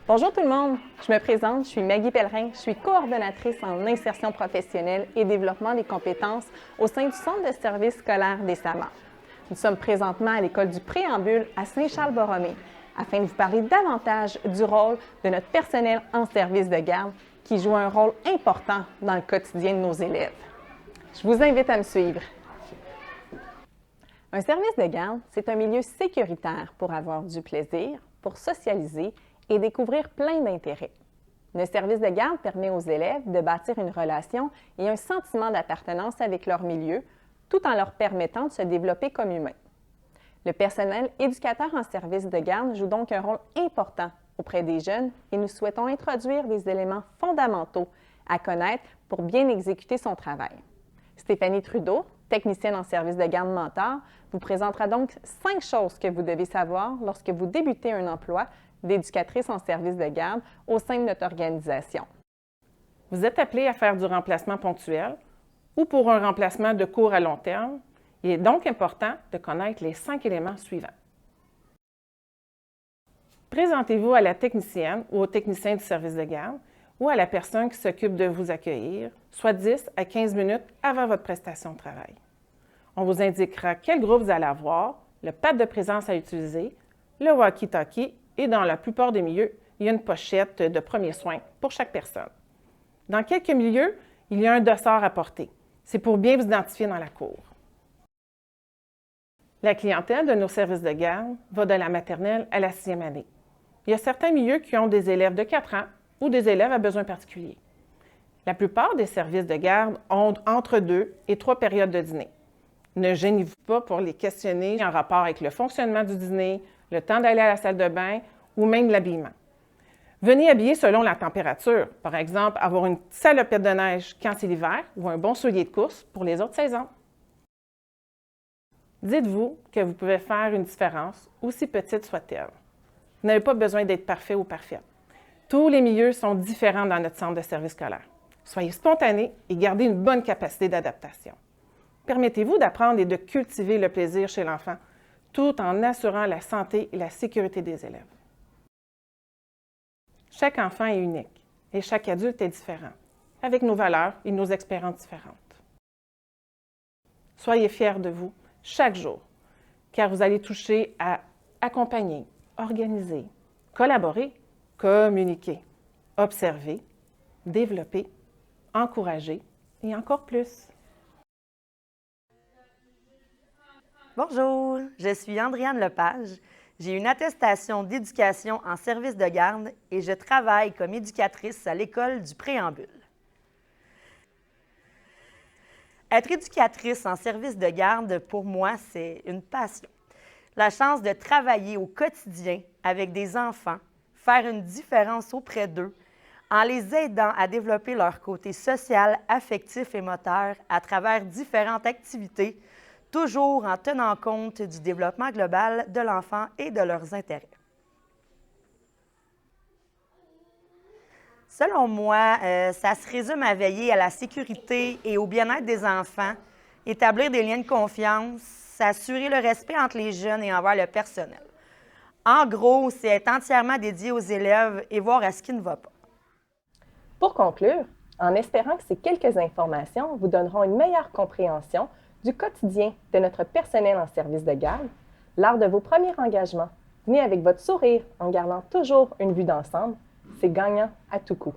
Bonjour tout le monde, je me présente, je suis Maggie Pellerin, je suis coordonnatrice en insertion professionnelle et développement des compétences au sein du Centre de services scolaires des Sablons. Nous sommes présentement à l'école du Préambule à Saint-Charles-Borromée afin de vous parler davantage du rôle de notre personnel en service de garde qui joue un rôle important dans le quotidien de nos élèves. Je vous invite à me suivre. Un service de garde, c'est un milieu sécuritaire pour avoir du plaisir, pour socialiser et découvrir plein d'intérêts. Le service de garde permet aux élèves de bâtir une relation et un sentiment d'appartenance avec leur milieu, tout en leur permettant de se développer comme humains. Le personnel éducateur en service de garde joue donc un rôle important auprès des jeunes et nous souhaitons introduire des éléments fondamentaux à connaître pour bien exécuter son travail. Stéphanie Trudeau, technicienne en service de garde mentor, vous présentera donc 5 choses que vous devez savoir lorsque vous débutez un emploi d'éducatrice en service de garde au sein de notre organisation. Vous êtes appelé à faire du remplacement ponctuel ou pour un remplacement de court à long terme. Il est donc important de connaître les 5 éléments suivants. Présentez-vous à la technicienne ou au technicien du service de garde ou à la personne qui s'occupe de vous accueillir, soit 10 à 15 minutes avant votre prestation de travail. On vous indiquera quel groupe vous allez avoir, le pad de présence à utiliser, le walkie-talkie et dans la plupart des milieux, il y a une pochette de premiers soins pour chaque personne. Dans quelques milieux, il y a un dossard à porter. C'est pour bien vous identifier dans la cour. La clientèle de nos services de garde va de la maternelle à la 6e année. Il y a certains milieux qui ont des élèves de 4 ans ou des élèves à besoins particuliers. La plupart des services de garde ont entre 2 et 3 périodes de dîner. Ne gênez-vous pas pour les questionner en rapport avec le fonctionnement du dîner, le temps d'aller à la salle de bain ou même l'habillement. Venez habiller selon la température. Par exemple, avoir une salopette de neige quand c'est l'hiver ou un bon soulier de course pour les autres saisons. Dites-vous que vous pouvez faire une différence, aussi petite soit-elle. Vous n'avez pas besoin d'être parfait ou parfaite. Tous les milieux sont différents dans notre centre de service scolaire. Soyez spontané et gardez une bonne capacité d'adaptation. Permettez-vous d'apprendre et de cultiver le plaisir chez l'enfant, tout en assurant la santé et la sécurité des élèves. Chaque enfant est unique et chaque adulte est différent, avec nos valeurs et nos expériences différentes. Soyez fiers de vous chaque jour, car vous allez toucher à accompagner, organiser, collaborer, communiquer, observer, développer, encourager et encore plus. Bonjour, je suis Andréane Lepage. J'ai une attestation d'éducation en service de garde et je travaille comme éducatrice à l'école du Préambule. Être éducatrice en service de garde, pour moi, c'est une passion. La chance de travailler au quotidien avec des enfants, faire une différence auprès d'eux, en les aidant à développer leur côté social, affectif et moteur à travers différentes activités, toujours en tenant compte du développement global de l'enfant et de leurs intérêts. Selon moi, ça se résume à veiller à la sécurité et au bien-être des enfants, établir des liens de confiance, assurer le respect entre les jeunes et envers le personnel. En gros, c'est être entièrement dédié aux élèves et voir à ce qui ne va pas. Pour conclure, en espérant que ces quelques informations vous donneront une meilleure compréhension du quotidien de notre personnel en service de garde, lors de vos premiers engagements, venez avec votre sourire en gardant toujours une vue d'ensemble. C'est gagnant à tout coup.